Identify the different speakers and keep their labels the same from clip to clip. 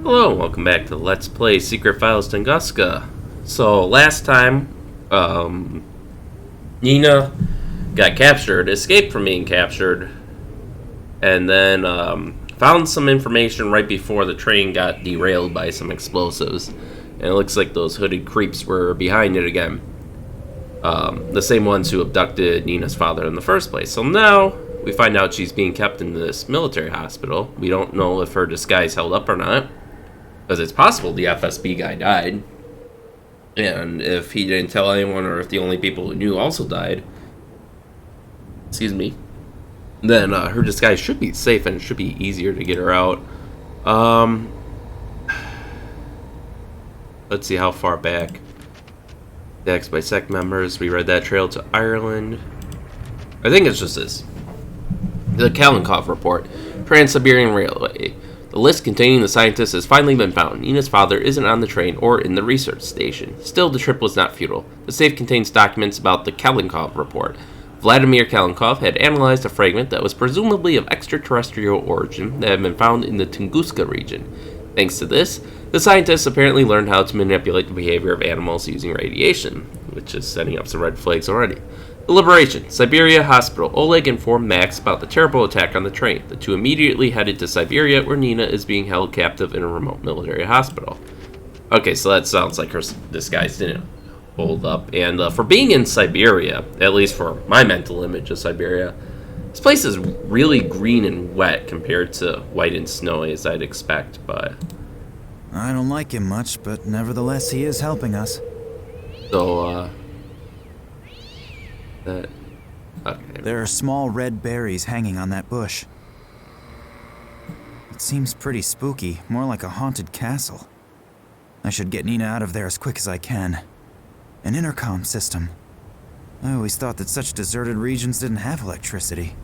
Speaker 1: Hello, and welcome back to Let's Play Secret Files Tunguska. So, last time, Nina got captured, escaped from being captured, and then, found some information right before the train got derailed by some explosives. And it looks like those hooded creeps were behind it again. The same ones who abducted Nina's father in the first place. So now, we find out she's being kept in this military hospital. We don't know if her disguise held up or not. Because it's possible the FSB guy died. And if he didn't tell anyone, or if the only people who knew also died, excuse me, then her disguise should be safe and it should be easier to get her out. Let's see how far back. Decks by sect members. We read that trail to Ireland. I think it's just this. The Kalinkov report. Trans-Siberian Railway. The list containing the scientists has finally been found. Nina's father isn't on the train or in the research station. Still, the trip was not futile. The safe contains documents about the Kalinkov report. Vladimir Kalinkov had analyzed a fragment that was presumably of extraterrestrial origin that had been found in the Tunguska region. Thanks to this, the scientists apparently learned how to manipulate the behavior of animals using radiation, which is setting up some red flags already. Liberation. Siberia Hospital. Oleg informed Max about the terrible attack on the train. The two immediately headed to Siberia, where Nina is being held captive in a remote military hospital. Okay, so that sounds like this guy's didn't hold up. And for being in Siberia, at least for my mental image of Siberia, this place is really green and wet compared to white and snowy as I'd expect, but...
Speaker 2: I don't like him much, but nevertheless he is helping us.
Speaker 1: So, okay.
Speaker 2: There are small red berries hanging on that bush. It seems pretty spooky, more like a haunted castle. I should get Nina out of there as quick as I can. An intercom system. I always thought that such deserted regions didn't have electricity.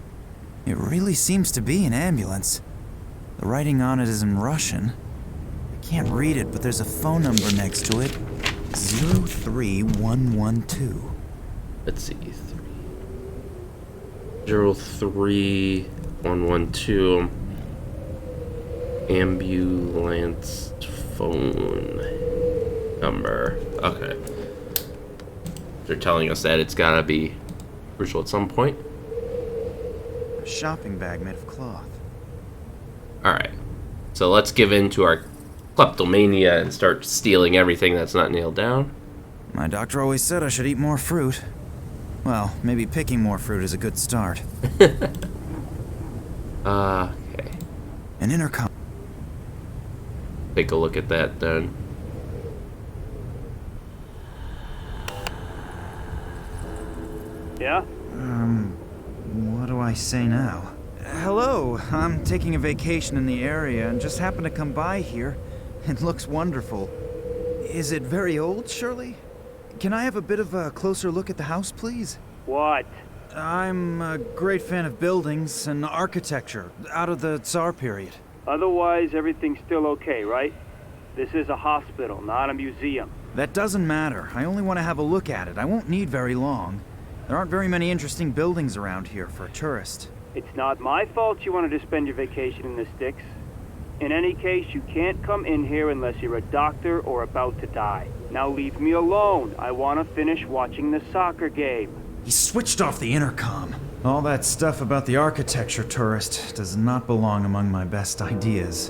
Speaker 2: It really seems to be an ambulance. The writing on it is in Russian. I can't read it, but there's a phone number next to it. 03112.
Speaker 1: Let's see. 03112 ambulance phone number. Okay. They're telling us that it's gotta be crucial at some point.
Speaker 2: A shopping bag made of cloth.
Speaker 1: Alright. So let's give in to our kleptomania and start stealing everything that's not nailed down.
Speaker 2: My doctor always said I should eat more fruit. Well, maybe picking more fruit is a good start.
Speaker 1: Okay.
Speaker 2: An intercom.
Speaker 1: Take a look at that then.
Speaker 3: Yeah?
Speaker 2: What do I say now? Hello, I'm taking a vacation in the area and just happened to come by here. It looks wonderful. Is it very old, Shirley? Can I have a bit of a closer look at the house, please?
Speaker 3: What?
Speaker 2: I'm a great fan of buildings and architecture out of the Tsar period.
Speaker 3: Otherwise, everything's still okay, right? This is a hospital, not a museum.
Speaker 2: That doesn't matter. I only want to have a look at it. I won't need very long. There aren't very many interesting buildings around here for a tourist.
Speaker 3: It's not my fault you wanted to spend your vacation in the sticks. In any case, you can't come in here unless you're a doctor or about to die. Now leave me alone. I want to finish watching the soccer game.
Speaker 2: He switched off the intercom. All that stuff about the architecture tourist does not belong among my best ideas.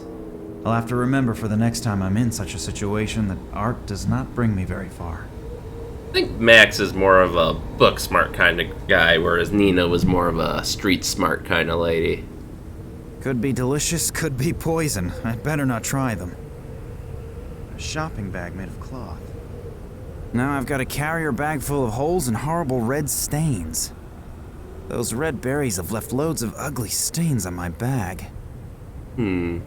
Speaker 2: I'll have to remember for the next time I'm in such a situation that art does not bring me very far.
Speaker 1: I think Max is more of a book smart kind of guy, whereas Nina was more of a street smart kind of lady.
Speaker 2: Could be delicious, could be poison. I'd better not try them. A shopping bag made of cloth. Now I've got a carrier bag full of holes and horrible red stains. Those red berries have left loads of ugly stains on my bag.
Speaker 1: Hmm.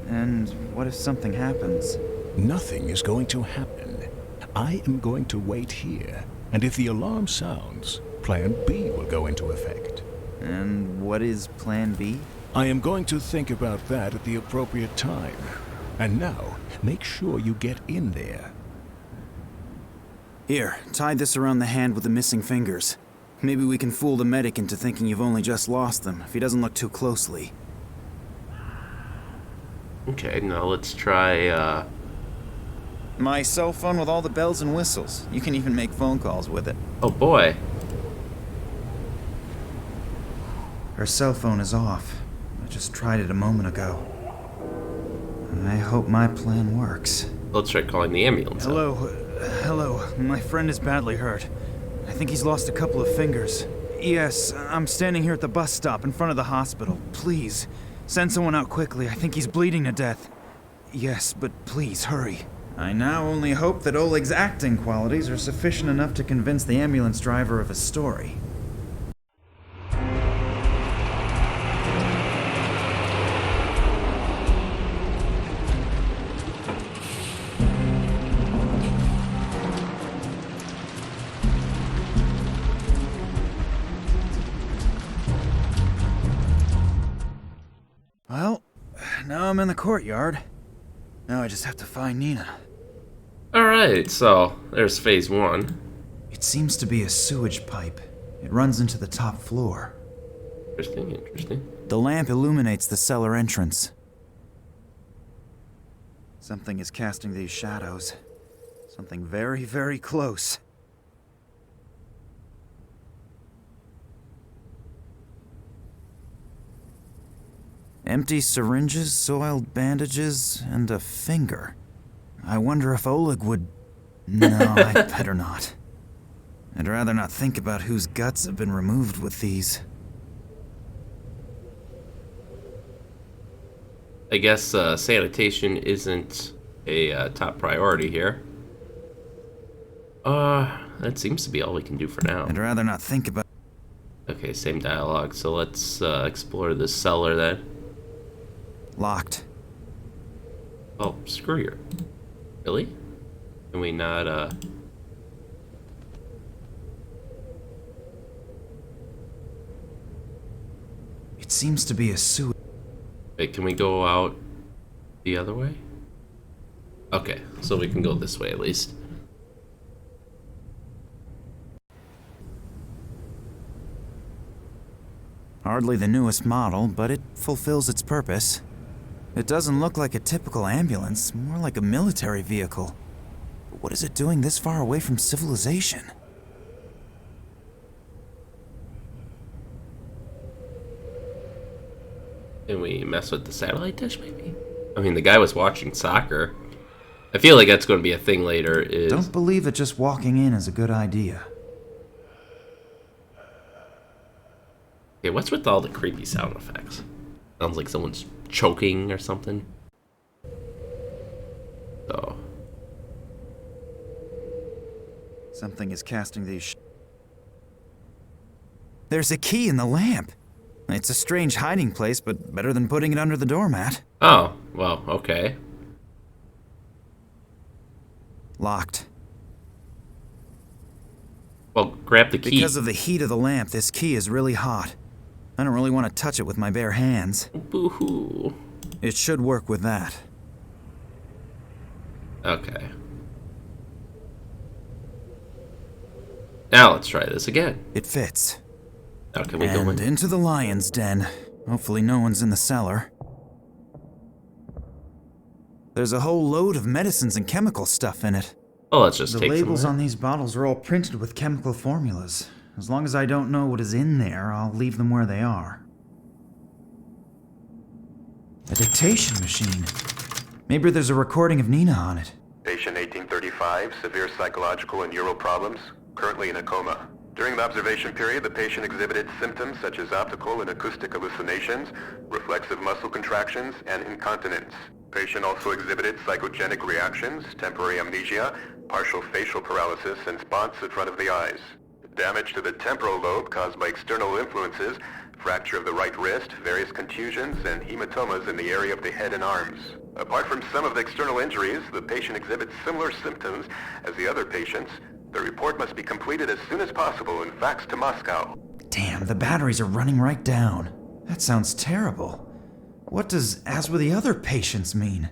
Speaker 2: And what if something happens?
Speaker 4: Nothing is going to happen. I am going to wait here, and if the alarm sounds, Plan B will go into effect.
Speaker 2: And what is Plan B?
Speaker 4: I am going to think about that at the appropriate time. And now, make sure you get in there.
Speaker 2: Here, tie this around the hand with the missing fingers. Maybe we can fool the medic into thinking you've only just lost them, if he doesn't look too closely.
Speaker 1: Okay, now let's try,
Speaker 2: My cell phone with all the bells and whistles. You can even make phone calls with it.
Speaker 1: oh boy.
Speaker 2: Her cell phone is off. I just tried it a moment ago. I hope my plan works.
Speaker 1: Let's try calling the ambulance.
Speaker 2: Hello. My friend is badly hurt. I think he's lost a couple of fingers. Yes, I'm standing here at the bus stop in front of the hospital. Please, send someone out quickly. I think he's bleeding to death. Yes, but please, hurry. I now only hope that Oleg's acting qualities are sufficient enough to convince the ambulance driver of his story. Well, now I'm in the courtyard. Now I just have to find Nina.
Speaker 1: Alright, so there's phase 1.
Speaker 2: It seems to be a sewage pipe. It runs into the top floor.
Speaker 1: Interesting.
Speaker 2: The lamp illuminates the cellar entrance. Something is casting these shadows. Something very, very close. Empty syringes, soiled bandages, and a finger. I wonder if Oleg would... No, I'd better not. I'd rather not think about whose guts have been removed with these.
Speaker 1: I guess sanitation isn't a top priority here. That seems to be all we can do for now.
Speaker 2: I'd rather not think about...
Speaker 1: Okay, same dialogue. So let's explore this cellar then.
Speaker 2: Locked.
Speaker 1: Oh, screw you. Really? Can we not,
Speaker 2: It seems to be a sewer...
Speaker 1: Wait, can we go out the other way? Okay, so we can go this way at least.
Speaker 2: Hardly the newest model, but it fulfills its purpose. It doesn't look like a typical ambulance, more like a military vehicle. But what is it doing this far away from civilization?
Speaker 1: Can we mess with the satellite dish, maybe? I mean, the guy was watching soccer. I feel like that's going to be a thing later.
Speaker 2: Don't believe that just walking in is a good idea.
Speaker 1: Okay, what's with all the creepy sound effects? Sounds like someone's choking or something. So.
Speaker 2: Something is casting these... There's a key in the lamp. It's a strange hiding place, but better than putting it under the doormat.
Speaker 1: Oh, well, okay.
Speaker 2: Locked.
Speaker 1: Well, grab the key.
Speaker 2: Because of the heat of the lamp, this key is really hot. I don't really want to touch it with my bare hands.
Speaker 1: Boo-hoo.
Speaker 2: It should work with that.
Speaker 1: Okay. Now let's try this again.
Speaker 2: It fits.
Speaker 1: Now can we go
Speaker 2: And
Speaker 1: in?
Speaker 2: into the lion's den. Hopefully no one's in the cellar. There's a whole load of medicines and chemical stuff in it.
Speaker 1: Oh, let's just
Speaker 2: The
Speaker 1: take
Speaker 2: labels
Speaker 1: some
Speaker 2: on these bottles are all printed with chemical formulas. As long as I don't know what is in there, I'll leave them where they are. A dictation machine. Maybe there's a recording of Nina on it.
Speaker 5: Patient 1835, severe psychological and neural problems, currently in a coma. During the observation period, the patient exhibited symptoms such as optical and acoustic hallucinations, reflexive muscle contractions, and incontinence. Patient also exhibited psychogenic reactions, temporary amnesia, partial facial paralysis, and spots in front of the eyes. Damage to the temporal lobe caused by external influences, fracture of the right wrist, various contusions, and hematomas in the area of the head and arms. Apart from some of the external injuries, the patient exhibits similar symptoms as the other patients. The report must be completed as soon as possible and faxed to Moscow.
Speaker 2: Damn, the batteries are running right down. That sounds terrible. What does "as with the other patients" mean?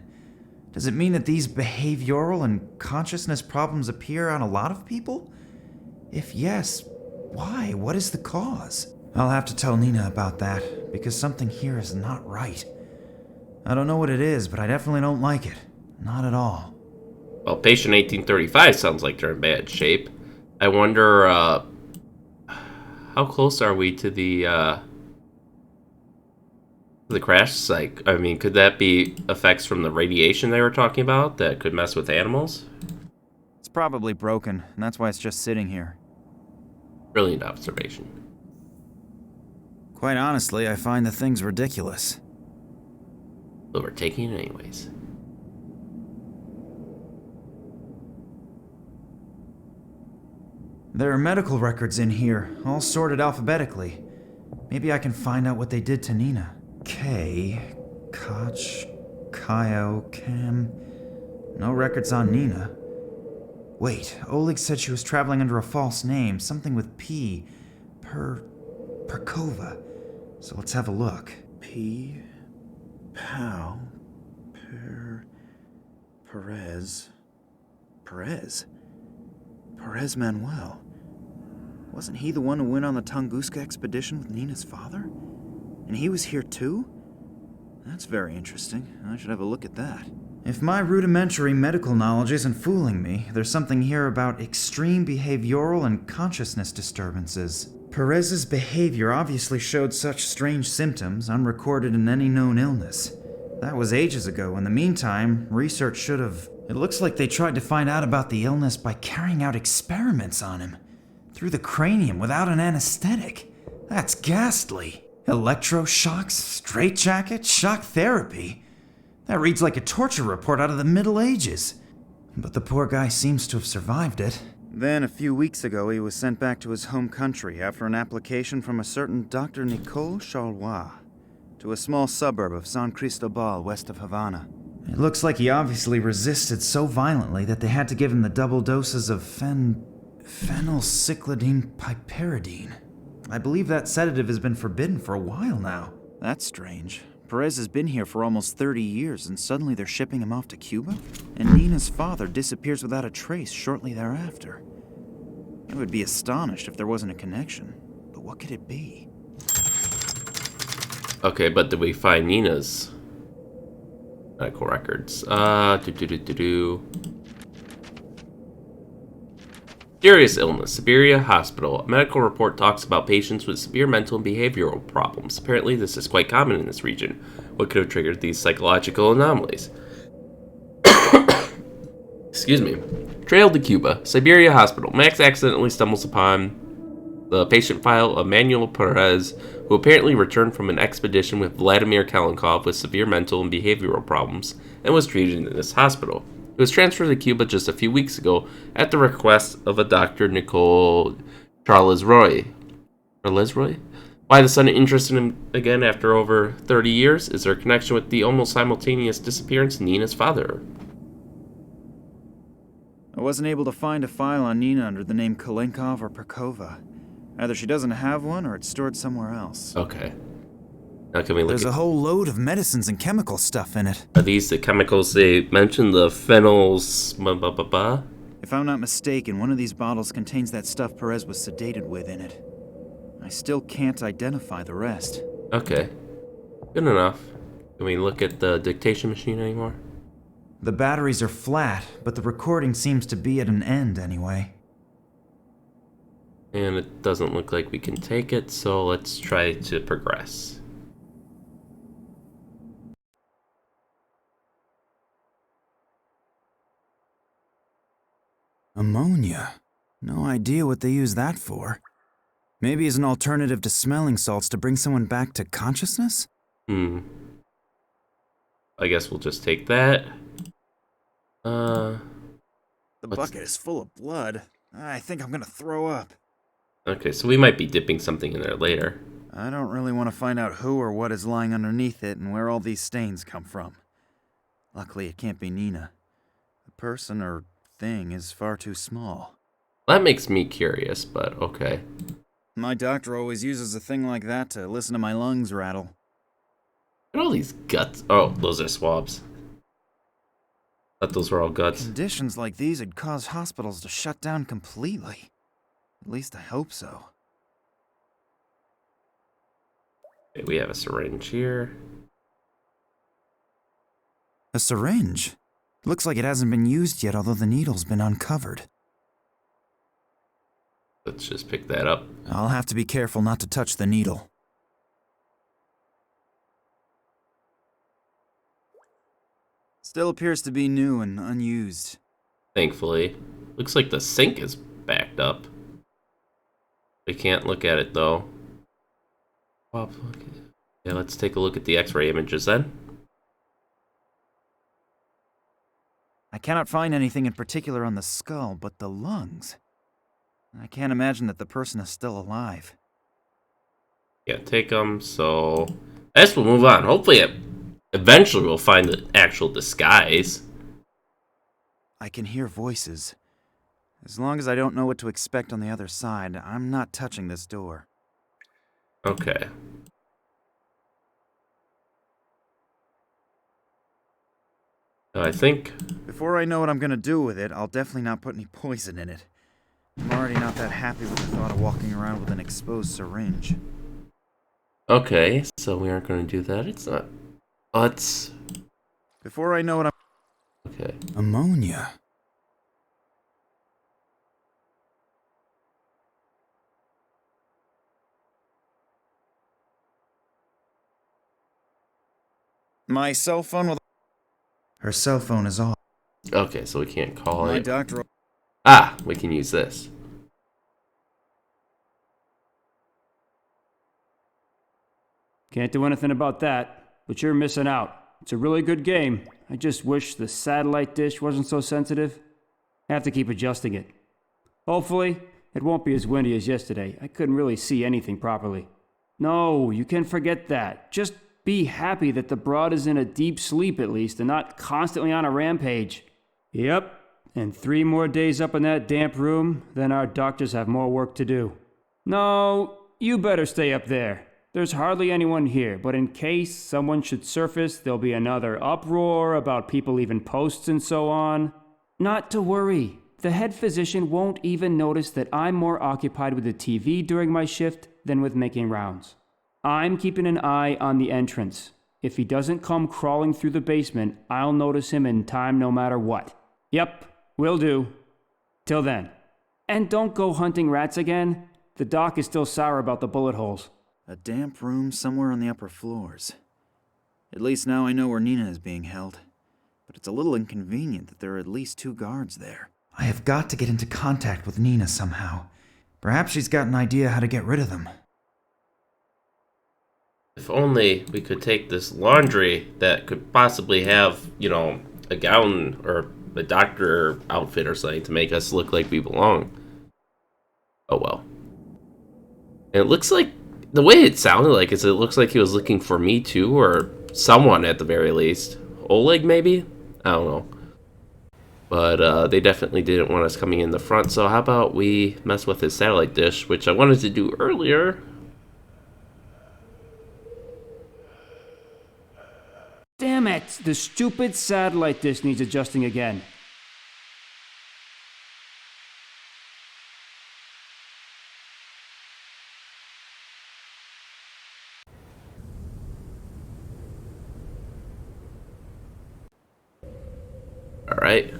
Speaker 2: Does it mean that these behavioral and consciousness problems appear on a lot of people? If yes, why? What is the cause? I'll have to tell Nina about that, because something here is not right. I don't know what it is, but I definitely don't like it. Not at all.
Speaker 1: Well, patient 1835 sounds like they're in bad shape. I wonder, how close are we to the crash site? I mean, could that be effects from the radiation they were talking about that could mess with animals?
Speaker 2: It's probably broken, and that's why it's just sitting here.
Speaker 1: Brilliant observation.
Speaker 2: Quite honestly, I find the thing's ridiculous.
Speaker 1: But we're taking it anyways.
Speaker 2: There are medical records in here, all sorted alphabetically. Maybe I can find out what they did to Nina. K, Koch, Kyo, Cam. No records on Nina. Wait, Oleg said she was traveling under a false name, something with P. Perkova. So let's have a look. P. Pow. Perez. Perez Manuel. Wasn't he the one who went on the Tunguska expedition with Nina's father? And he was here too? That's very interesting. I should have a look at that. If my rudimentary medical knowledge isn't fooling me, there's something here about extreme behavioral and consciousness disturbances. Perez's behavior obviously showed such strange symptoms, unrecorded in any known illness. That was ages ago. In the meantime, research should have... It looks like they tried to find out about the illness by carrying out experiments on him. Through the cranium without an anesthetic. That's ghastly. Electroshocks, straitjacket, shock therapy. That reads like a torture report out of the Middle Ages. But the poor guy seems to have survived it. Then, a few weeks ago, he was sent back to his home country after an application from a certain Dr. Nicole Charlois to a small suburb of San Cristobal west of Havana. It looks like he obviously resisted so violently that they had to give him the double doses of phenylcyclidine piperidine. I believe that sedative has been forbidden for a while now. That's strange. Perez has been here for almost 30 years, and suddenly they're shipping him off to Cuba? And Nina's father disappears without a trace shortly thereafter. I would be astonished if there wasn't a connection. But what could it be?
Speaker 1: Okay, but did we find Nina's medical records? Serious illness, Siberia Hospital. A medical report talks about patients with severe mental and behavioral problems. Apparently, this is quite common in this region. What could have triggered these psychological anomalies? Excuse me. Trail to Cuba. Siberia Hospital. Max accidentally stumbles upon the patient file of Manuel Perez, who apparently returned from an expedition with Vladimir Kalenkov with severe mental and behavioral problems and was treated in this hospital. He was transferred to Cuba just a few weeks ago at the request of a Dr. Nicole Charles-Roy. Why the sudden interest in him again after over 30 years? Is there a connection with the almost simultaneous disappearance of Nina's father?
Speaker 2: I wasn't able to find a file on Nina under the name Kalenkov or Perkova. Either she doesn't have one or it's stored somewhere else.
Speaker 1: Okay. Now can we look
Speaker 2: There's a whole load of medicines and chemical stuff in it.
Speaker 1: Are these the chemicals they mentioned? The phenols...
Speaker 2: If I'm not mistaken, one of these bottles contains that stuff Perez was sedated with in it. I still can't identify the rest.
Speaker 1: Okay. Good enough. Can we look at the dictation machine anymore?
Speaker 2: The batteries are flat, but the recording seems to be at an end anyway.
Speaker 1: And it doesn't look like we can take it, so let's try to progress.
Speaker 2: Ammonia. No idea what they use that for. Maybe as an alternative to smelling salts to bring someone back to consciousness?
Speaker 1: I guess we'll just take that.
Speaker 2: The bucket is full of blood. I think I'm gonna throw up.
Speaker 1: Okay, so we might be dipping something in there later.
Speaker 2: I don't really want to find out who or what is lying underneath it and where all these stains come from. Luckily, it can't be Nina. The person or thing is far too small.
Speaker 1: That makes me curious, but okay.
Speaker 2: My doctor always uses a thing like that to listen to my lungs rattle.
Speaker 1: Look at all these guts. Oh, those are swabs. Thought those were all guts.
Speaker 2: Conditions like these would cause hospitals to shut down completely. At least I hope so.
Speaker 1: Okay, we have a syringe here.
Speaker 2: syringe. Looks like it hasn't been used yet, although the needle's been uncovered.
Speaker 1: Let's just pick that up.
Speaker 2: I'll have to be careful not to touch the needle. Still appears to be new and unused.
Speaker 1: Thankfully. Looks like the sink is backed up. We can't look at it though. Yeah, let's take a look at the X-ray images then.
Speaker 2: I cannot find anything in particular on the skull, but the lungs. I can't imagine that the person is still alive.
Speaker 1: Yeah, take them. So I guess we'll move on. Hopefully, eventually we'll find the actual disguise.
Speaker 2: I can hear voices. As long as I don't know what to expect on the other side, I'm not touching this door.
Speaker 1: Okay. I think...
Speaker 2: Before I know what I'm gonna do with it, I'll definitely not put any poison in it. I'm already not that happy with the thought of walking around with an exposed syringe.
Speaker 1: Okay, so we aren't going to do that. It's not... Let's...
Speaker 2: Before I know what I'm...
Speaker 1: Okay.
Speaker 2: Ammonia. My cell phone will... Her cell phone is off.
Speaker 1: Okay, so we can't call
Speaker 2: My
Speaker 1: it.
Speaker 2: doctor...
Speaker 1: Ah, we can use this.
Speaker 6: Can't do anything about that, but you're missing out. It's a really good game. I just wish the satellite dish wasn't so sensitive. I have to keep adjusting it. Hopefully, it won't be as windy as yesterday. I couldn't really see anything properly. No, you can forget that. Just be happy that the broad is in a deep sleep at least and not constantly on a rampage. Yep, and 3 more days up in that damp room, then our doctors have more work to do. No, you better stay up there. There's hardly anyone here, but in case someone should surface, there'll be another uproar about people leaving posts and so on. Not to worry. The head physician won't even notice that I'm more occupied with the TV during my shift than with making rounds. I'm keeping an eye on the entrance. If he doesn't come crawling through the basement, I'll notice him in time no matter what. Yep, will do. Till then. And don't go hunting rats again. The doc is still sour about the bullet holes.
Speaker 2: A damp room somewhere on the upper floors. At least now I know where Nina is being held. But it's a little inconvenient that there are at least 2 guards there. I have got to get into contact with Nina somehow. Perhaps she's got an idea how to get rid of them.
Speaker 1: If only we could take this laundry that could possibly have, you know, a gown or a doctor outfit or something to make us look like we belong. Oh well. And it looks like, the way it sounded like is it looks like he was looking for me too, or someone at the very least. Oleg maybe? I don't know. But they definitely didn't want us coming in the front, so how about we mess with his satellite dish, which I wanted to do earlier.
Speaker 6: Damn it! The stupid satellite dish needs adjusting again.
Speaker 1: Alright.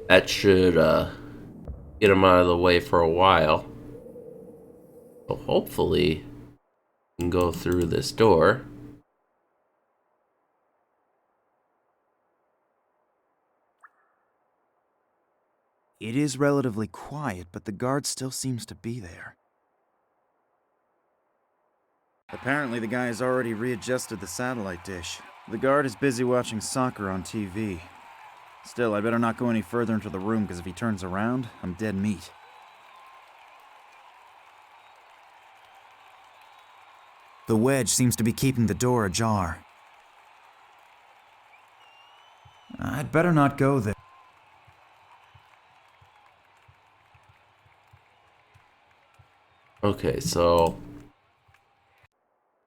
Speaker 1: That should get him out of the way for a while. So hopefully we can go through this door.
Speaker 2: It is relatively quiet, but the guard still seems to be there. Apparently the guy has already readjusted the satellite dish. The guard is busy watching soccer on TV. Still, I better not go any further into the room, because if he turns around, I'm dead meat. The wedge seems to be keeping the door ajar. I'd better not go there.
Speaker 1: Okay, so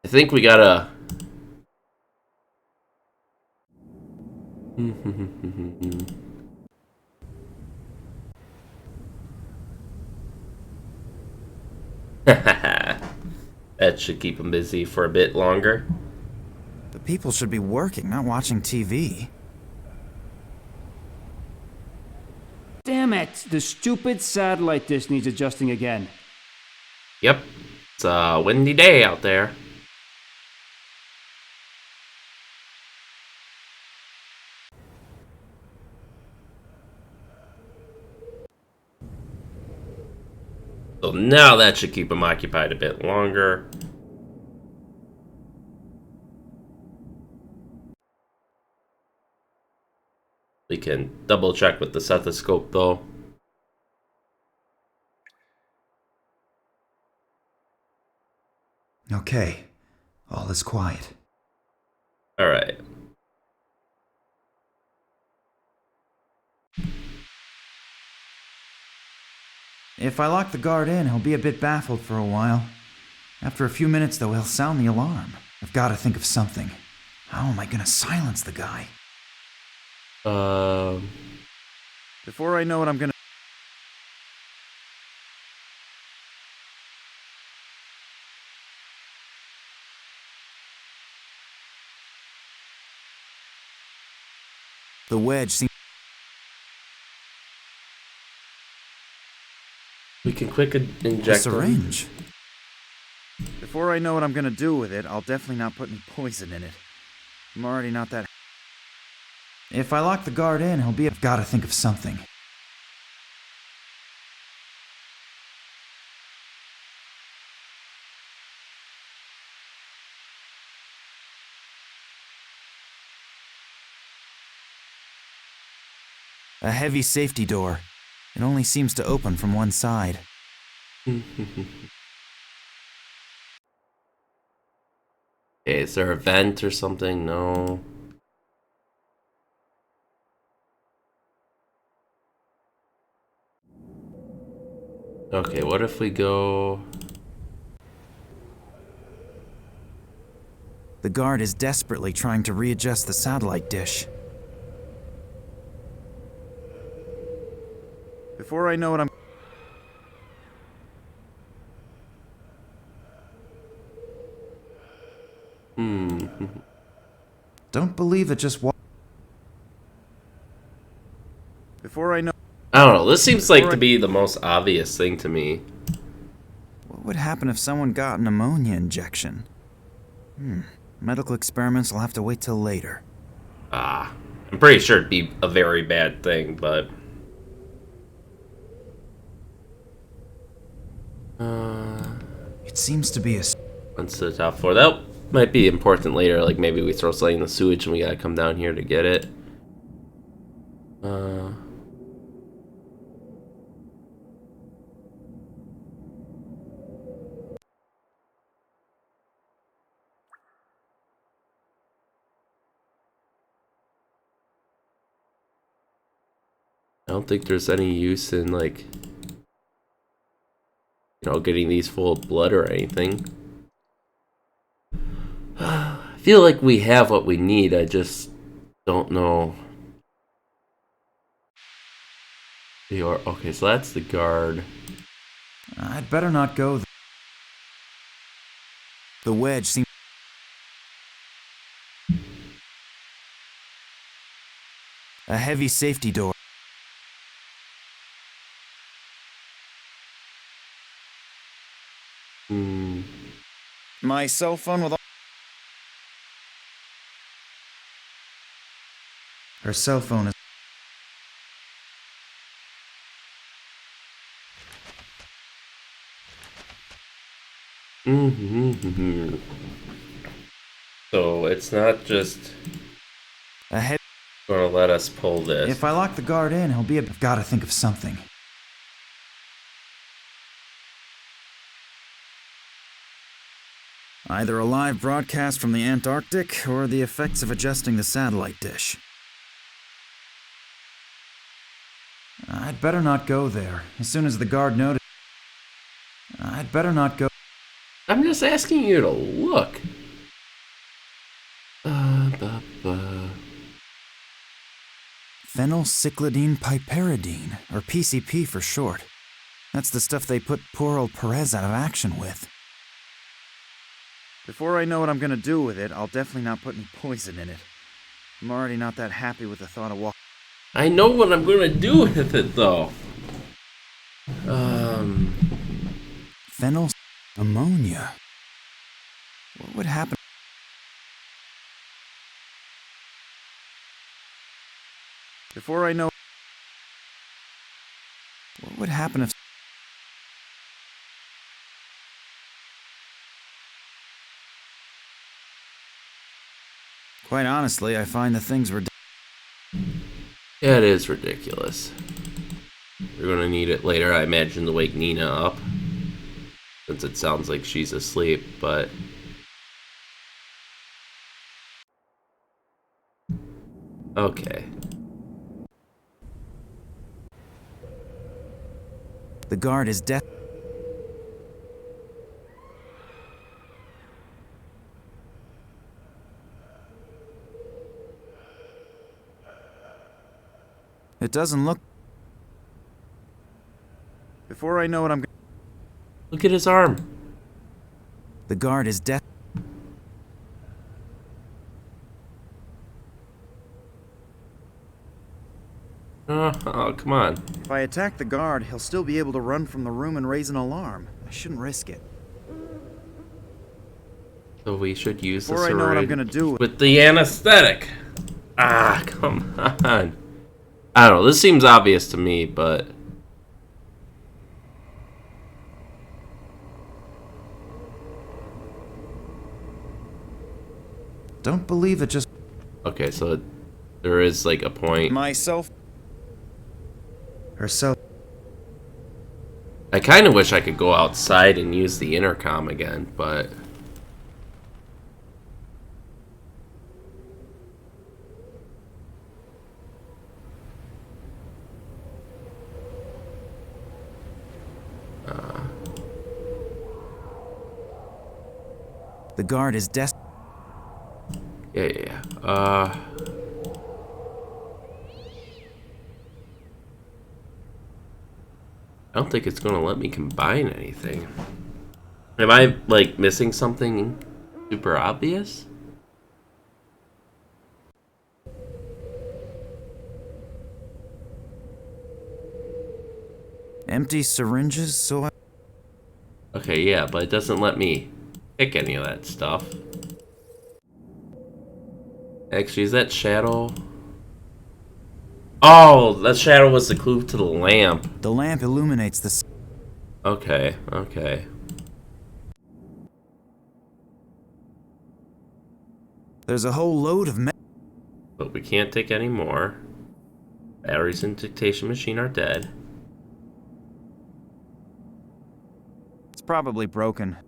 Speaker 1: I think we gotta that should keep him busy for a bit longer.
Speaker 2: The People should be working, not watching TV.
Speaker 6: Damn it! The stupid satellite dish needs adjusting again.
Speaker 1: Yep. It's a windy day out there. So now that should keep him occupied a bit longer. We can double check with the stethoscope though.
Speaker 2: Okay, all is quiet.
Speaker 1: Alright.
Speaker 2: If I lock the guard in, he'll be a bit baffled for a while. After a few minutes, though, he'll sound the alarm. I've got to think of something. How am I gonna silence the guy? Before I know what I'm gonna... The wedge seems...
Speaker 1: We can quick
Speaker 2: A
Speaker 1: inject him.
Speaker 2: syringe. Before I know what I'm gonna do with it, I'll definitely not put any poison in it. I'm already not that... If I lock the guard in, he'll be... I've got to think of something. A heavy safety door. It only seems to open from one side.
Speaker 1: Okay, is there a vent or something? No. Okay, what if we go...
Speaker 2: The guard is desperately trying to readjust the satellite dish. Before I know what I'm... Don't believe it just Before I know...
Speaker 1: I don't know, this seems like to be the most obvious thing to me.
Speaker 2: What would happen if someone got an ammonia injection? Medical experiments will have to wait till later.
Speaker 1: I'm pretty sure it'd be a very bad thing, but...
Speaker 2: It seems to be a...
Speaker 1: Once to the top floor. That might be important later, like maybe we throw something in the sewage and we gotta come down here to get it. I don't think there's any use in, like, you know, getting these full of blood or anything. I feel like we have what we need, I just don't know. Okay, so that's the guard.
Speaker 2: I'd better not go The wedge seems... A heavy safety door. My cell phone with all... Her cell phone is...
Speaker 1: So it's not just
Speaker 2: A heavy...
Speaker 1: gonna let us pull this.
Speaker 2: If I lock the guard in, he'll be... I've got to think of something. Either a live broadcast from the Antarctic, or the effects of adjusting the satellite dish. I'd better not go there. As soon as the guard noticed... I'd better not go...
Speaker 1: I'm just asking you to look.
Speaker 2: Phenylcyclidine piperidine, or PCP for short. That's the stuff they put poor old Perez out of action with. Before I know what I'm gonna do with it, I'll definitely not put any poison in it. I'm already not that happy with the thought of walking.
Speaker 1: I know what I'm gonna do with it, though.
Speaker 2: Phenyl ammonia. What would happen? Before I know... What would happen if... Quite honestly, I find the things were...
Speaker 1: Yeah, it is ridiculous. We're gonna need it later, I imagine, to wake Nina up. Since it sounds like she's asleep, but... Okay.
Speaker 2: The guard is dead. It doesn't look... Before I know what I'm...
Speaker 1: Look at his arm.
Speaker 2: The guard is dead.
Speaker 1: Oh, come on.
Speaker 2: If I attack the guard, he'll still be able to run from the room and raise an alarm. I shouldn't risk it.
Speaker 1: So we should use the
Speaker 2: Before I know what I'm gonna
Speaker 1: syringe
Speaker 2: do
Speaker 1: with the anesthetic. Ah, come on. I don't know, this seems obvious to me, but...
Speaker 2: Don't believe it just...
Speaker 1: Okay, so there is like a point.
Speaker 2: Myself... Herself...
Speaker 1: I kind of wish I could go outside and use the intercom again, but...
Speaker 2: The guard is des...
Speaker 1: Yeah. I don't think it's gonna let me combine anything. Am I, like, missing something super obvious?
Speaker 2: Empty syringes, so I...
Speaker 1: Okay, yeah, but it doesn't let me pick any of that stuff. Actually, is that shadow? Oh, that shadow was the clue to the lamp.
Speaker 2: The lamp illuminates the...
Speaker 1: Okay.
Speaker 2: There's a whole load of...
Speaker 1: But we can't take any more. Batteries in dictation machine are dead.
Speaker 2: It's probably broken.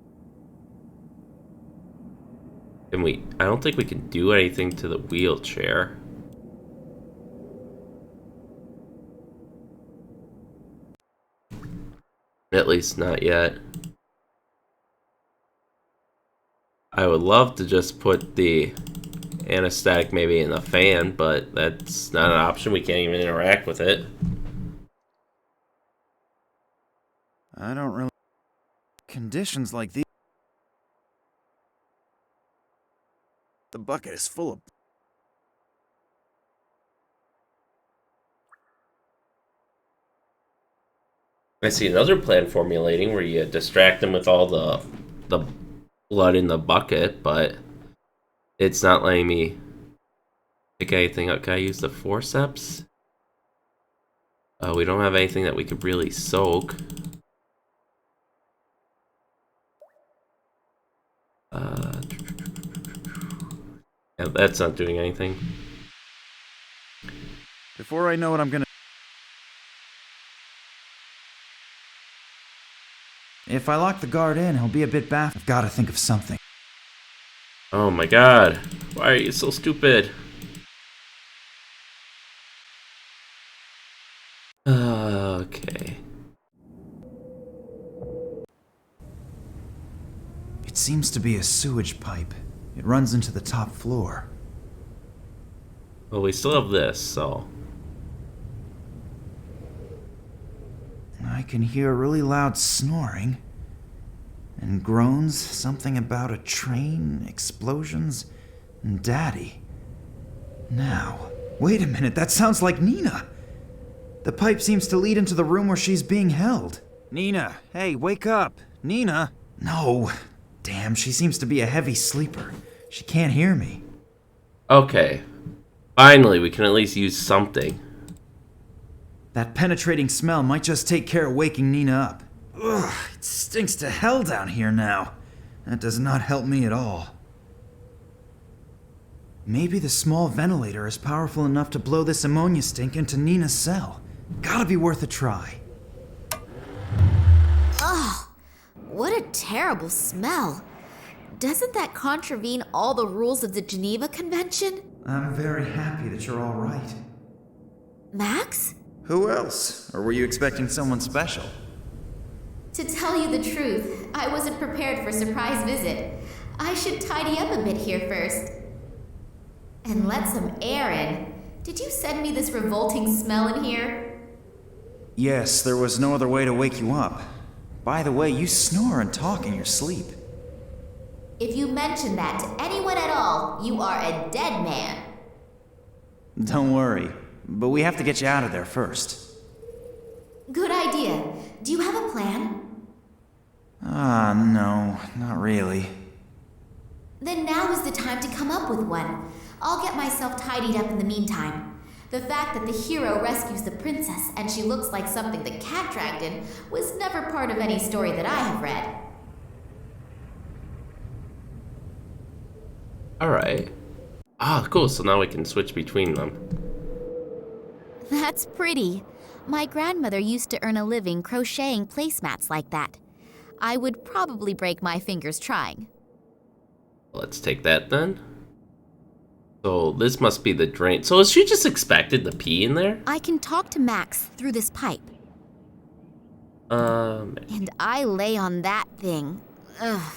Speaker 1: And I don't think we can do anything to the wheelchair. At least not yet. I would love to just put the anesthetic maybe in the fan, but that's not an option. We can't even interact with it.
Speaker 2: I don't really... Conditions like these... The bucket is full of...
Speaker 1: I see another plan formulating where you distract them with all the blood in the bucket, but it's not letting me pick anything up. Can I use the forceps? We don't have anything that we could really soak. Yeah, that's not doing anything.
Speaker 2: Before I know what I'm gonna... If I lock the guard in, he'll be a bit baffled. I've gotta think of something.
Speaker 1: Oh my god. Why are you so stupid? Okay.
Speaker 2: It seems to be a sewage pipe. It runs into the top floor.
Speaker 1: Well, we still have this, so...
Speaker 2: I can hear really loud snoring. And groans, something about a train, explosions, and Daddy. Now, wait a minute, that sounds like Nina. The pipe seems to lead into the room where she's being held. Nina, hey, wake up. Nina? No. Damn, she seems to be a heavy sleeper. She can't hear me.
Speaker 1: Okay. Finally, we can at least use something.
Speaker 2: That penetrating smell might just take care of waking Nina up. Ugh, it stinks to hell down here now. That does not help me at all. Maybe the small ventilator is powerful enough to blow this ammonia stink into Nina's cell. Gotta be worth a try.
Speaker 7: Ugh, what a terrible smell. Doesn't that contravene all the rules of the Geneva Convention?
Speaker 2: I'm very happy that you're all right.
Speaker 7: Max?
Speaker 2: Who else? Or were you expecting someone special?
Speaker 7: To tell you the truth, I wasn't prepared for a surprise visit. I should tidy up a bit here first. And let some air in. Did you send me this revolting smell in here?
Speaker 2: Yes, there was no other way to wake you up. By the way, you snore and talk in your sleep.
Speaker 7: If you mention that to anyone at all, you are a dead man.
Speaker 2: Don't worry, but we have to get you out of there first.
Speaker 7: Good idea. Do you have a plan?
Speaker 2: No, not really.
Speaker 7: Then now is the time to come up with one. I'll get myself tidied up in the meantime. The fact that the hero rescues the princess and she looks like something the cat dragged in was never part of any story that I have read.
Speaker 1: Alright. Ah, cool, so now we can switch between them.
Speaker 7: That's pretty. My grandmother used to earn a living crocheting placemats like that. I would probably break my fingers trying.
Speaker 1: Let's take that then. So this must be the drain. So is she just expected to pee in there?
Speaker 7: I can talk to Max through this pipe. And I lay on that thing. Ugh.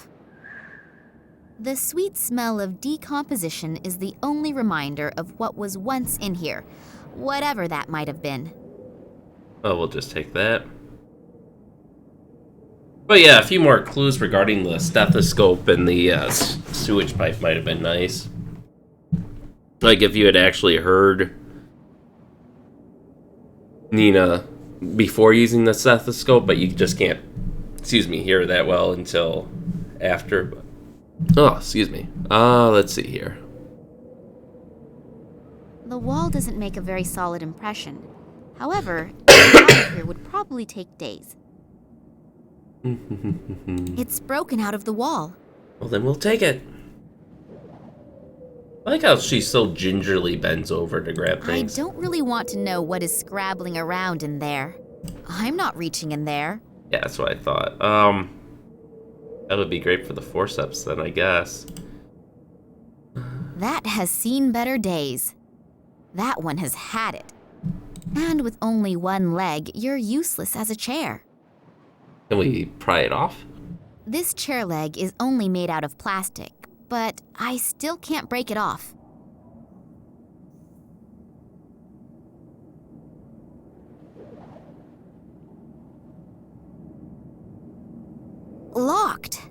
Speaker 7: The sweet smell of decomposition is the only reminder of what was once in here, whatever that might have been.
Speaker 1: Oh, we'll just take that. But yeah, a few more clues regarding the stethoscope and the sewage pipe might have been nice. Like if you had actually heard Nina before using the stethoscope, but you just can't, hear that well until after. Oh, excuse me. Let's see here.
Speaker 7: The wall doesn't make a very solid impression. However, getting out of here would probably take days. It's broken out of the wall.
Speaker 1: Well, then we'll take it. I like how she so gingerly bends over to grab things.
Speaker 7: I don't really want to know what is scrabbling around in there. I'm not reaching in there.
Speaker 1: Yeah, that's what I thought. That would be great for the forceps then, I guess.
Speaker 7: That has seen better days. That one has had it. And with only one leg, you're useless as a chair.
Speaker 1: Can we pry it off?
Speaker 7: This chair leg is only made out of plastic, but I still can't break it off. Locked.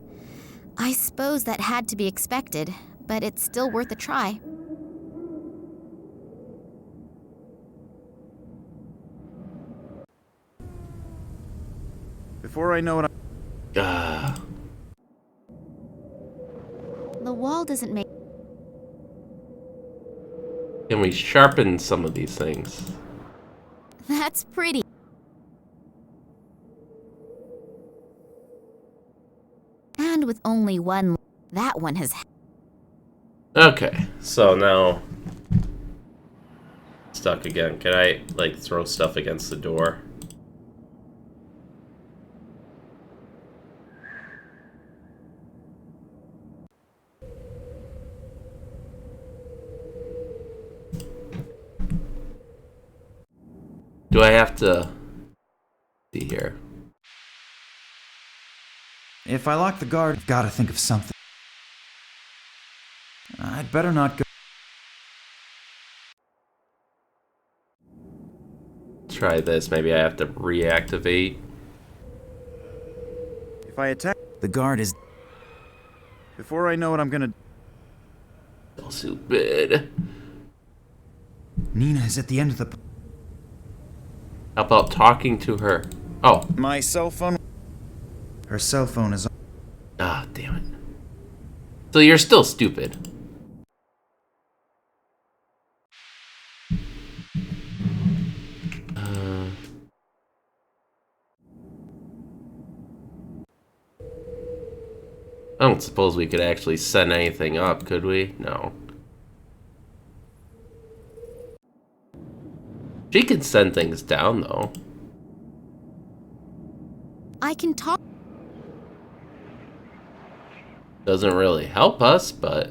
Speaker 7: I suppose that had to be expected, but it's still worth a try.
Speaker 2: Before I know what
Speaker 7: The wall doesn't make...
Speaker 1: Can we sharpen some of these things?
Speaker 7: That's pretty. And with only one, that one has...
Speaker 1: Okay, so now... Stuck again. Can I, like, throw stuff against the door? Do I have to... see here?
Speaker 2: If I lock the guard, I've got to think of something. I'd better not go.
Speaker 1: Try this. Maybe I have to reactivate.
Speaker 2: If I attack... The guard is... Before I know it, I'm gonna...
Speaker 1: So stupid.
Speaker 2: Nina is at the end of the...
Speaker 1: How about talking to her? Oh.
Speaker 2: My cell phone... Her cell phone is...
Speaker 1: Ah, damn it. So you're still stupid. I don't suppose we could actually send anything up, could we? No. She can send things down, though.
Speaker 7: I can talk.
Speaker 1: Doesn't really help us, but...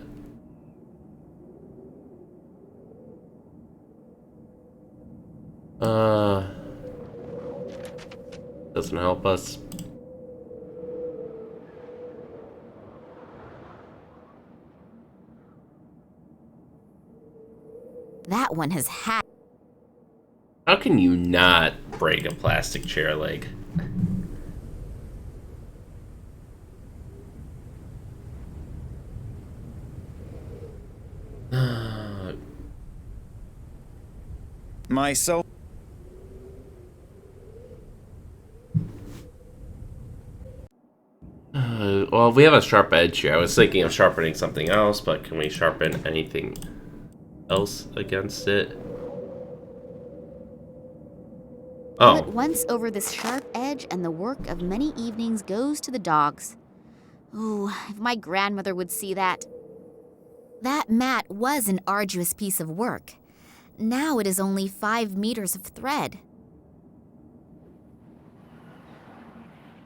Speaker 1: Doesn't help us.
Speaker 7: That one has had.
Speaker 1: How can you not break a plastic chair leg?
Speaker 2: My cell...
Speaker 1: Well, we have a sharp edge here. I was thinking of sharpening something else, but can we sharpen anything else against it? Oh.
Speaker 8: Put once over this sharp edge, and the work of many evenings goes to the dogs. Ooh, if my grandmother would see that.
Speaker 7: That mat was an arduous piece of work. Now it is only 5 meters of thread.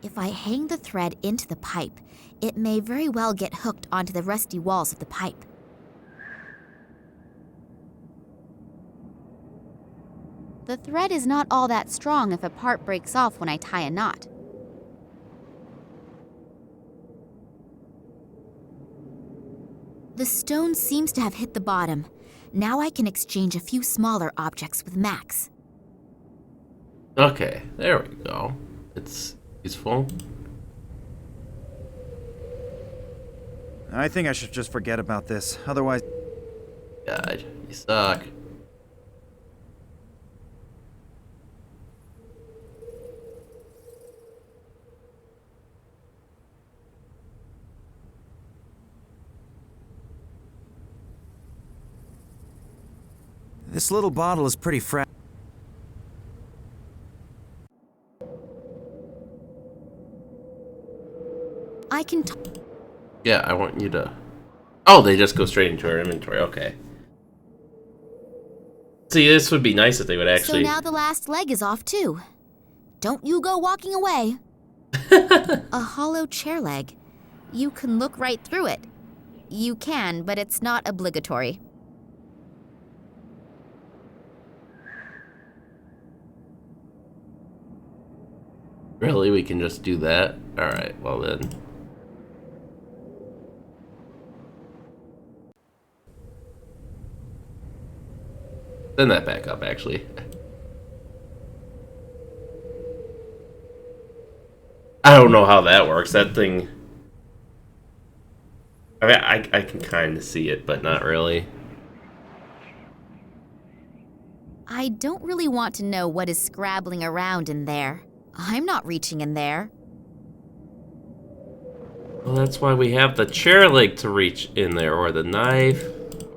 Speaker 7: If I hang the thread into the pipe, it may very well get hooked onto the rusty walls of the pipe.
Speaker 8: The thread is not all that strong if a part breaks off when I tie a knot.
Speaker 7: The stone seems to have hit the bottom. Now I can exchange a few smaller objects with Max.
Speaker 1: Okay, there we go. It's useful.
Speaker 2: I think I should just forget about this. Otherwise...
Speaker 1: God, you suck.
Speaker 2: This little bottle is pretty fresh.
Speaker 7: I can
Speaker 1: Yeah, I want you to... Oh, they just go straight into our inventory. Okay. See, this would be nice if they would actually...
Speaker 7: So now the last leg is off too. Don't you go walking away. A hollow chair leg. You can look right through it. You can, but it's not obligatory.
Speaker 1: Really? We can just do that? Alright, well then. Send that back up, actually. I don't know how that works. That thing... I mean, I can kind of see it, but not really.
Speaker 7: I don't really want to know what is scrabbling around in there. I'm not reaching in there.
Speaker 1: Well, that's why we have the chair leg to reach in there, or the knife,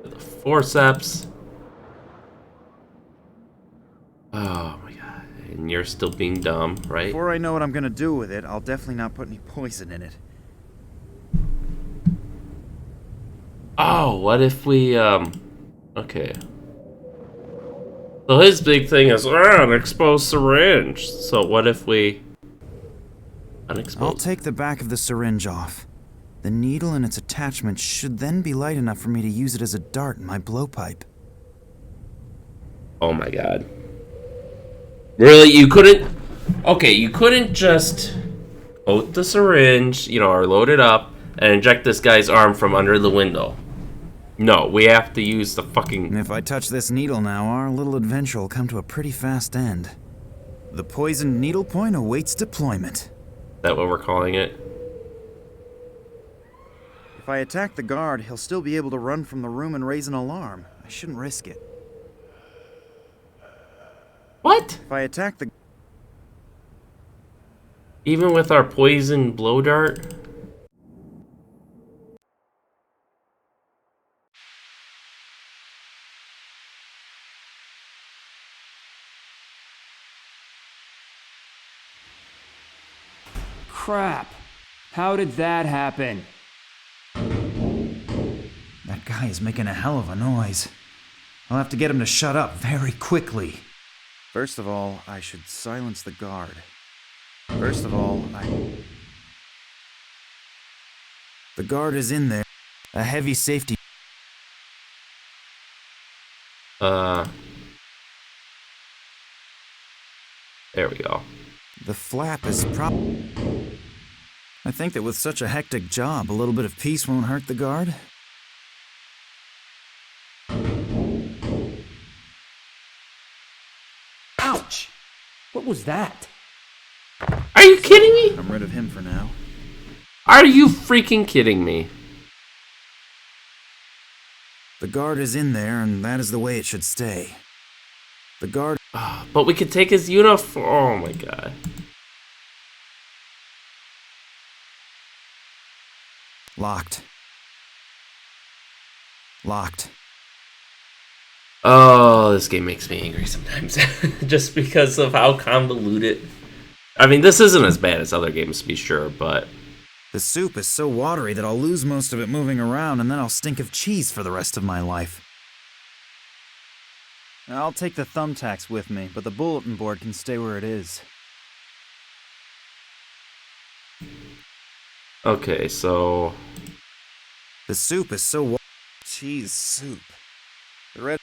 Speaker 1: or the forceps. Oh my god. And you're still being dumb, right?
Speaker 2: Before I know what I'm gonna do with it, I'll definitely not put any poison in it.
Speaker 1: Oh, what if we, okay. So his big thing is, an exposed syringe. So what if we... Unexposed?
Speaker 2: I'll take the back of the syringe off. The needle and its attachment should then be light enough for me to use it as a dart in my blowpipe.
Speaker 1: Oh my god. Really? You couldn't... Okay, you couldn't just coat the syringe, you know, or load it up, and inject this guy's arm from under the window. No, we have to use the fucking...
Speaker 2: If I touch this needle now, our little adventure will come to a pretty fast end. The poisoned needle point awaits deployment.
Speaker 1: Is that what we're calling it?
Speaker 2: If I attack the guard, he'll still be able to run from the room and raise an alarm. I shouldn't risk it.
Speaker 1: What?
Speaker 2: If I attack the...
Speaker 1: Even with our poison blow dart?
Speaker 6: Crap. How did that happen?
Speaker 2: That guy is making a hell of a noise. I'll have to get him to shut up very quickly. First of all, I should silence the guard. First of all, The guard is in there. A heavy safety...
Speaker 1: There we go.
Speaker 2: The flap is I think that with such a hectic job, a little bit of peace won't hurt the guard.
Speaker 6: Ouch! What was that?
Speaker 1: Are you kidding me?
Speaker 2: I'm rid of him for now.
Speaker 1: Are you freaking kidding me?
Speaker 2: The guard is in there, and that is the way it should stay. The guard...
Speaker 1: But we could take his uniform. Oh my god.
Speaker 2: Locked. Locked.
Speaker 1: Oh, this game makes me angry sometimes. Just because of how convoluted. I mean, this isn't as bad as other games, to be sure, but...
Speaker 2: The soup is so watery that I'll lose most of it moving around, and then I'll stink of cheese for the rest of my life. I'll take the thumbtacks with me, but the bulletin board can stay where it is.
Speaker 1: Okay, so...
Speaker 2: The soup is so cheese soup. The red...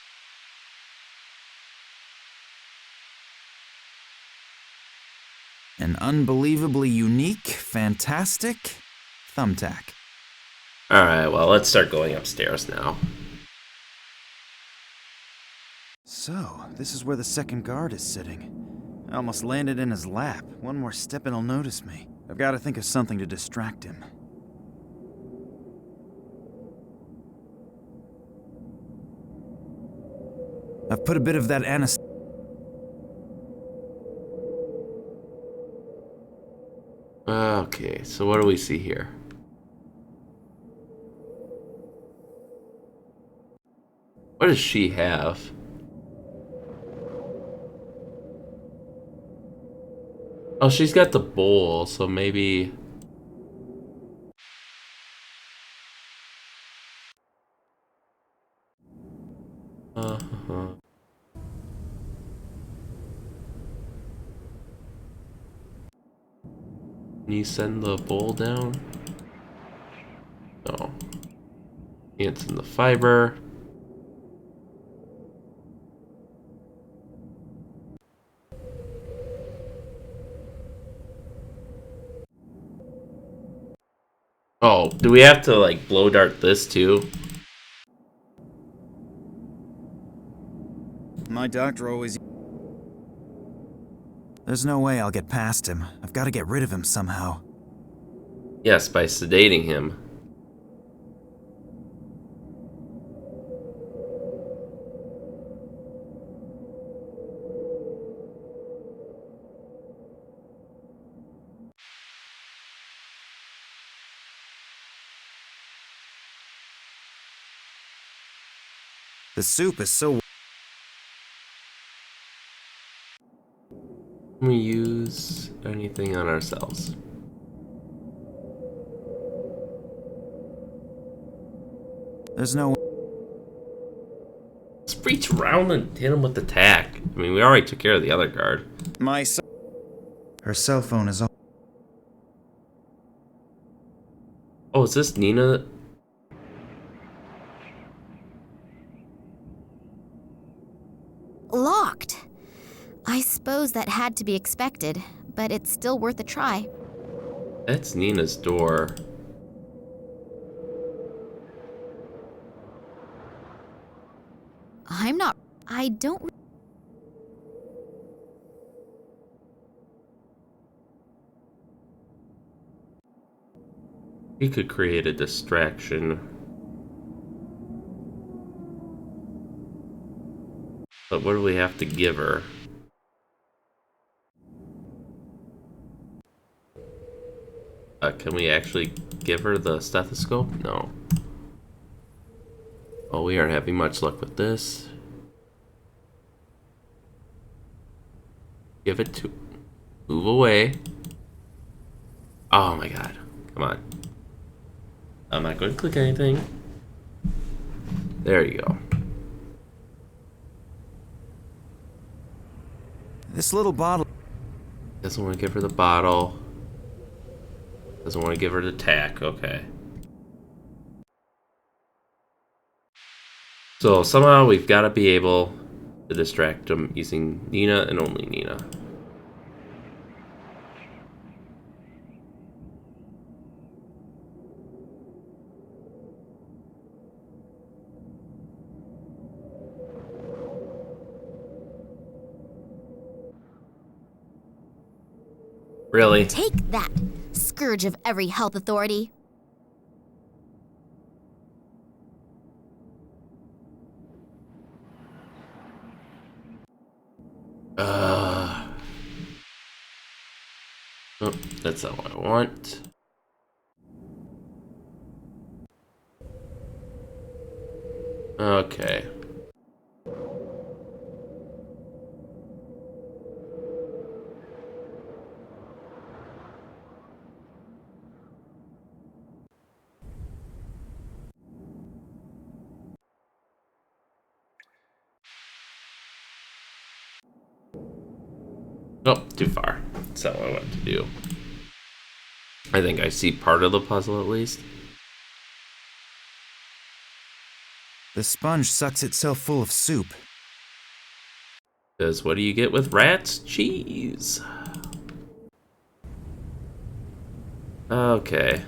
Speaker 2: An unbelievably unique, fantastic thumbtack.
Speaker 1: Alright, well, let's start going upstairs now.
Speaker 2: So, this is where the second guard is sitting. I almost landed in his lap. One more step and he'll notice me. I've got to think of something to distract him. I've put a bit of that anesthesia.
Speaker 1: Okay, so what do we see here? What does she have? Oh, she's got the bowl, so maybe... Can you send the bowl down? No. Can't send the fiber. Oh, do we have to like blow dart this too?
Speaker 2: My doctor always... There's no way I'll get past him. I've got to get rid of him somehow.
Speaker 1: Yes, by sedating him.
Speaker 2: The soup is so...
Speaker 1: Can we use anything on ourselves?
Speaker 2: There's no...
Speaker 1: Let's reach around and hit him with the tack. I mean, we already took care of the other guard.
Speaker 2: Her cell phone is on.
Speaker 1: Oh, is this Nina?
Speaker 8: Locked. I suppose that had to be expected, but it's still worth a try.
Speaker 1: That's Nina's door.
Speaker 8: I don't...
Speaker 1: He could create a distraction. But what do we have to give her? Can we actually give her the stethoscope? No. Oh, we aren't having much luck with this. Give it to... Move away. Oh my god. Come on. I'm not going to click anything. There you go.
Speaker 2: This little bottle...
Speaker 1: Doesn't want to give her the bottle. Doesn't want to give her the tack. Okay. So somehow we've got to be able to distract him using Nina and only Nina. Really?
Speaker 8: Take that, scourge of every health authority.
Speaker 1: Oh, that's not what I want. Okay. Oh, too far. That's not what I wanted to do. I think I see part of the puzzle at least.
Speaker 2: The sponge sucks itself full of soup.
Speaker 1: Because what do you get with rats? Cheese. Okay.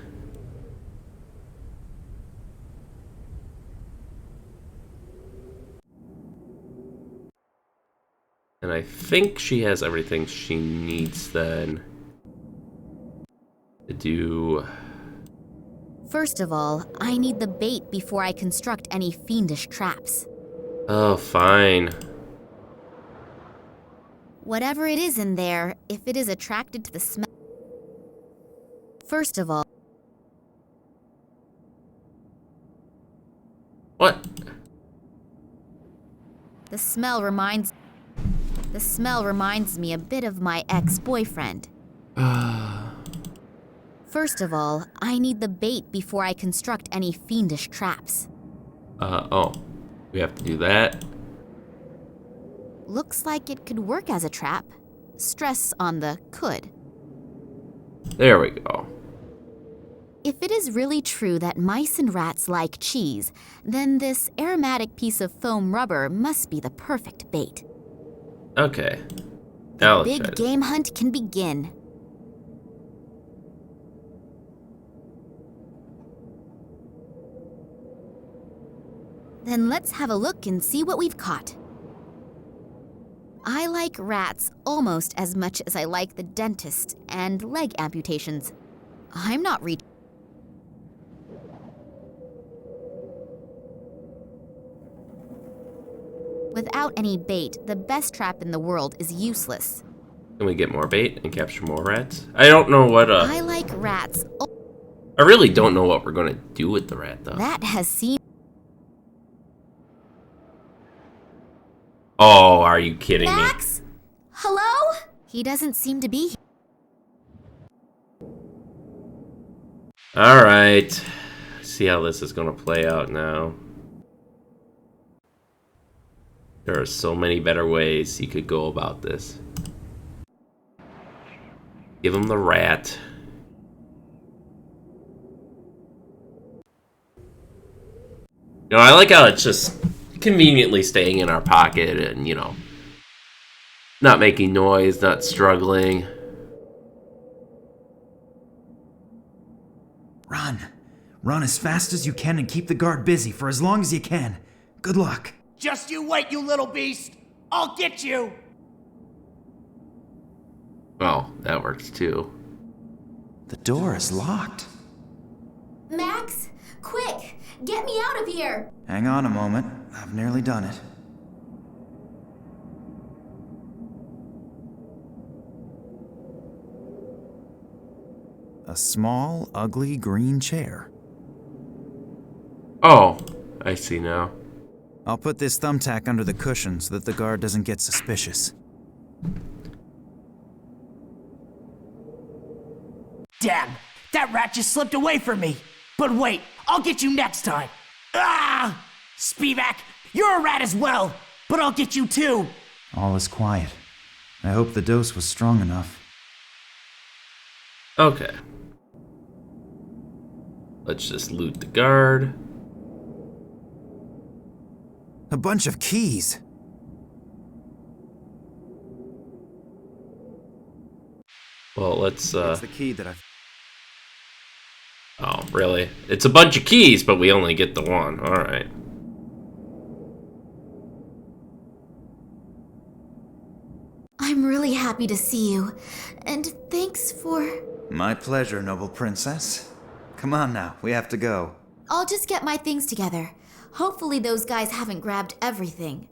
Speaker 1: And I think she has everything she needs then to do...
Speaker 8: First of all, I need the bait before I construct any fiendish traps.
Speaker 1: Oh, fine.
Speaker 8: Whatever it is in there, if it is attracted to the smell... First of all...
Speaker 1: What?
Speaker 8: The smell reminds me a bit of my ex-boyfriend. First of all, I need the bait before I construct any fiendish traps.
Speaker 1: Oh. We have to do that.
Speaker 8: Looks like it could work as a trap. Stress on the could.
Speaker 1: There we go.
Speaker 8: If it is really true that mice and rats like cheese, then this aromatic piece of foam rubber must be the perfect bait.
Speaker 1: Okay. Now let's try
Speaker 8: Big
Speaker 1: this.
Speaker 8: game hunt can begin. Then let's have a look and see what we've caught. I like rats almost as much as I like the dentist and leg amputations. I'm not reaching. Without any bait, the best trap in the world is useless.
Speaker 1: Can we get more bait and capture more rats? I don't know what,
Speaker 8: I like rats.
Speaker 1: I really don't know what we're gonna do with the rat, though.
Speaker 8: That has seen.
Speaker 1: Oh, are you kidding me?
Speaker 8: Max? Hello? He doesn't seem to be.
Speaker 1: Alright. See how this is gonna play out now. There are so many better ways you could go about this. Give him the rat. You know, I like how it's just conveniently staying in our pocket and, you know, not making noise, not struggling.
Speaker 2: Run. Run as fast as you can and keep the guard busy for as long as you can. Good luck.
Speaker 9: Just you wait, you little beast! I'll get you!
Speaker 1: Oh, that works too.
Speaker 2: The door is locked.
Speaker 7: Max, quick! Get me out of here!
Speaker 2: Hang on a moment. I've nearly done it. A small, ugly green chair.
Speaker 1: Oh, I see now.
Speaker 2: I'll put this thumbtack under the cushion so that the guard doesn't get suspicious.
Speaker 9: Damn, that rat just slipped away from me. But wait, I'll get you next time. Ah! Spivak, you're a rat as well, but I'll get you too.
Speaker 2: All is quiet. I hope the dose was strong enough.
Speaker 1: Okay. Let's just loot the guard.
Speaker 2: A bunch of keys.
Speaker 1: Well, let's,
Speaker 2: It's the key that I've...
Speaker 1: Oh, really? It's a bunch of keys, but we only get the one. Alright.
Speaker 7: I'm really happy to see you. And thanks for...
Speaker 2: My pleasure, noble princess. Come on now, we have to go.
Speaker 7: I'll just get my things together. Hopefully those guys haven't grabbed everything.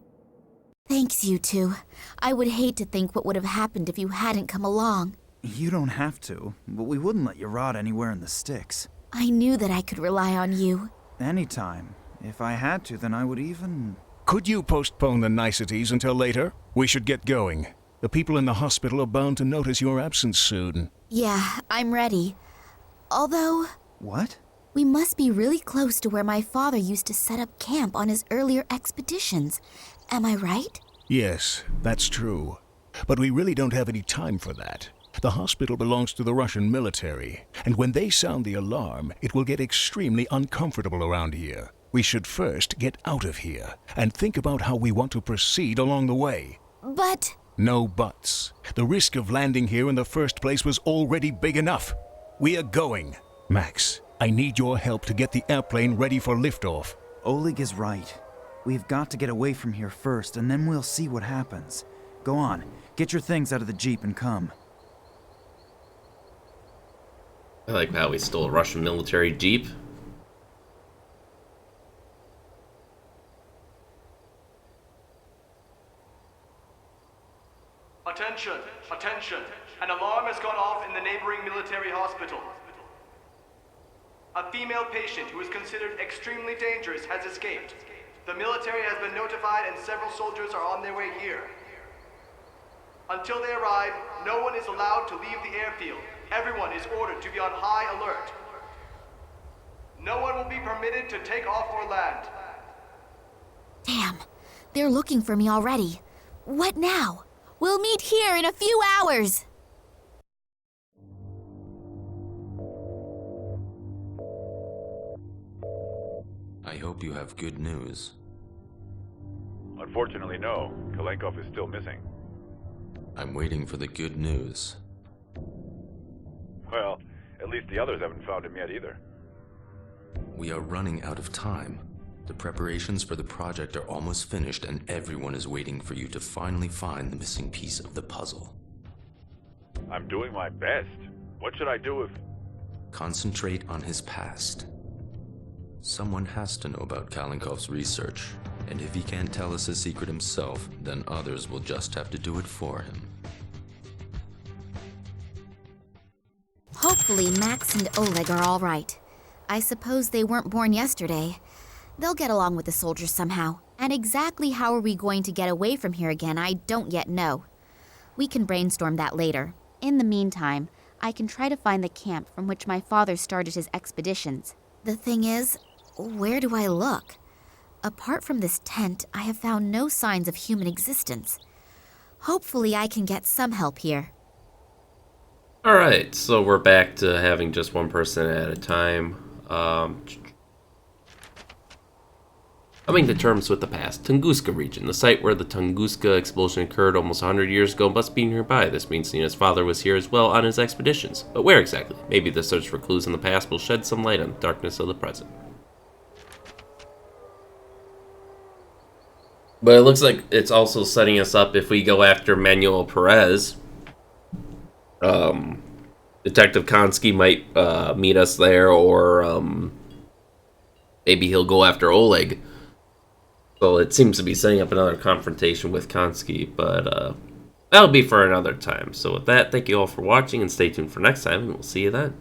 Speaker 7: Thanks, you two. I would hate to think what would have happened if you hadn't come along.
Speaker 2: You don't have to, but we wouldn't let you rot anywhere in the sticks.
Speaker 7: I knew that I could rely on you.
Speaker 2: Anytime. If I had to, then I would even...
Speaker 4: Could you postpone the niceties until later? We should get going. The people in the hospital are bound to notice your absence soon.
Speaker 7: Yeah, I'm ready. Although...
Speaker 2: What?
Speaker 7: We must be really close to where my father used to set up camp on his earlier expeditions. Am I right?
Speaker 4: Yes, that's true. But we really don't have any time for that. The hospital belongs to the Russian military, and when they sound the alarm, it will get extremely uncomfortable around here. We should first get out of here, and think about how we want to proceed along the way.
Speaker 7: But...
Speaker 4: No buts. The risk of landing here in the first place was already big enough. We are going. Max, I need your help to get the airplane ready for liftoff.
Speaker 2: Oleg is right. We've got to get away from here first, and then we'll see what happens. Go on, get your things out of the Jeep and come.
Speaker 1: I like how we stole a Russian military jeep.
Speaker 10: Attention! Attention! An alarm has gone off in the neighboring military hospital. A female patient who is considered extremely dangerous has escaped. The military has been notified and several soldiers are on their way here. Until they arrive, no one is allowed to leave the airfield. Everyone is ordered to be on high alert. No one will be permitted to take off or land.
Speaker 7: Damn, they're looking for me already. What now? We'll meet here in a few hours.
Speaker 11: I hope you have good news.
Speaker 12: Unfortunately, no. Kalenkov is still missing.
Speaker 11: I'm waiting for the good news.
Speaker 12: Well, at least the others haven't found him yet either.
Speaker 11: We are running out of time. The preparations for the project are almost finished and everyone is waiting for you to finally find the missing piece of the puzzle.
Speaker 12: I'm doing my best. What should I do if...
Speaker 11: Concentrate on his past. Someone has to know about Kalenkov's research, and if he can't tell us his secret himself, then others will just have to do it for him.
Speaker 8: Hopefully Max and Oleg are all right. I suppose they weren't born yesterday. They'll get along with the soldiers somehow. And exactly how are we going to get away from here again, I don't yet know. We can brainstorm that later. In the meantime, I can try to find the camp from which my father started his expeditions. The thing is, where do I look? Apart from this tent, I have found no signs of human existence. Hopefully I can get some help here.
Speaker 1: Alright, so we're back to having just one person at a time. Coming to terms with the past, Tunguska region. The site where the Tunguska explosion occurred almost 100 years ago must be nearby. This means Nina's father was here as well on his expeditions. But where exactly? Maybe the search for clues in the past will shed some light on the darkness of the present. But it looks like it's also setting us up if we go after Manuel Perez. Detective Konski might meet us there, or maybe he'll go after Oleg. So it seems to be setting up another confrontation with Konski, but that'll be for another time. So with that, thank you all for watching, and stay tuned for next time, and we'll see you then.